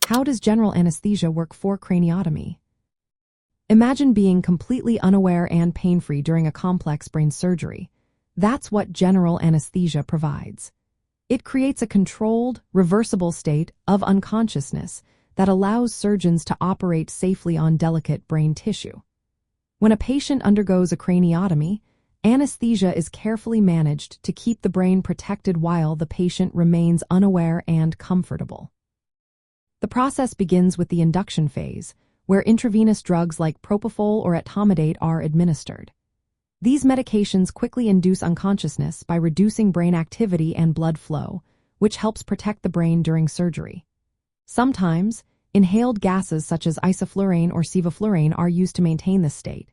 How does general anesthesia work for craniotomy? Imagine being completely unaware and pain-free during a complex brain surgery. That's what general anesthesia provides. It creates a controlled, reversible state of unconsciousness that allows surgeons to operate safely on delicate brain tissue. When a patient undergoes a craniotomy, anesthesia is carefully managed to keep the brain protected while the patient remains unaware and comfortable. The process begins with the induction phase, where intravenous drugs like propofol or etomidate are administered. These medications quickly induce unconsciousness by reducing brain activity and blood flow, which helps protect the brain during surgery. Sometimes, inhaled gases such as isoflurane or sevoflurane are used to maintain this state.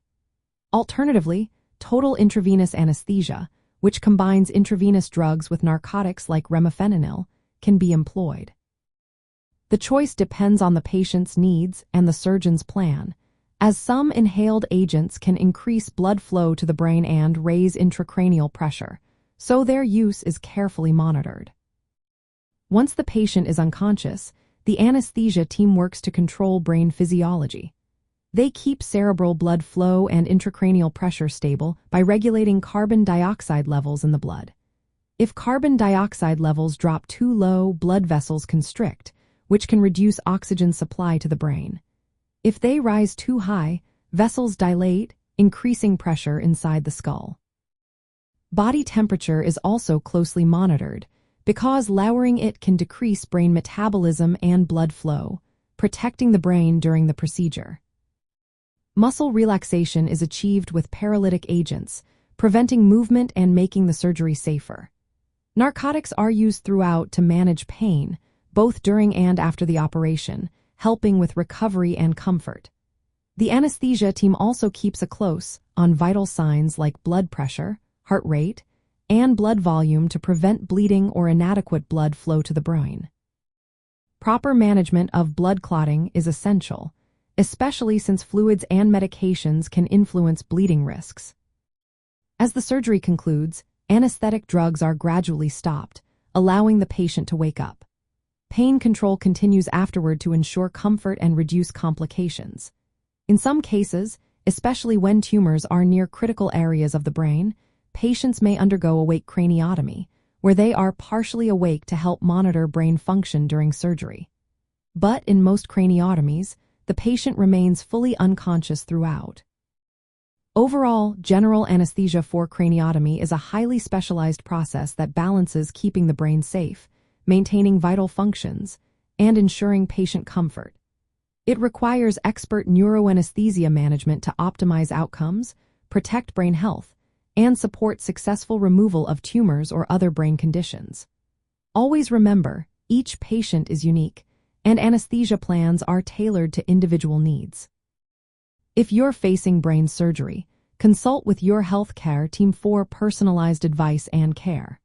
Alternatively, total intravenous anesthesia, which combines intravenous drugs with narcotics like remifentanil, can be employed. The choice depends on the patient's needs and the surgeon's plan, as some inhaled agents can increase blood flow to the brain and raise intracranial pressure, so their use is carefully monitored. Once the patient is unconscious, the anesthesia team works to control brain physiology. They keep cerebral blood flow and intracranial pressure stable by regulating carbon dioxide levels in the blood. If carbon dioxide levels drop too low, blood vessels constrict, which can reduce oxygen supply to the brain. If they rise too high, vessels dilate, increasing pressure inside the skull. Body temperature is also closely monitored, because lowering it can decrease brain metabolism and blood flow, protecting the brain during the procedure. Muscle relaxation is achieved with paralytic agents, preventing movement and making the surgery safer. Narcotics are used throughout to manage pain, both during and after the operation, helping with recovery and comfort. The anesthesia team also keeps a close on vital signs like blood pressure, heart rate, and blood volume to prevent bleeding or inadequate blood flow to the brain. Proper management of blood clotting is essential, especially since fluids and medications can influence bleeding risks. As the surgery concludes, anesthetic drugs are gradually stopped, allowing the patient to wake up. Pain control continues afterward to ensure comfort and reduce complications. In some cases, especially when tumors are near critical areas of the brain, patients may undergo awake craniotomy, where they are partially awake to help monitor brain function during surgery. But in most craniotomies, the patient remains fully unconscious throughout. Overall, general anesthesia for craniotomy is a highly specialized process that balances keeping the brain safe, maintaining vital functions, and ensuring patient comfort. It requires expert neuroanesthesia management to optimize outcomes, protect brain health, and support successful removal of tumors or other brain conditions. Always remember, each patient is unique, and anesthesia plans are tailored to individual needs. If you're facing brain surgery, consult with your healthcare team for personalized advice and care.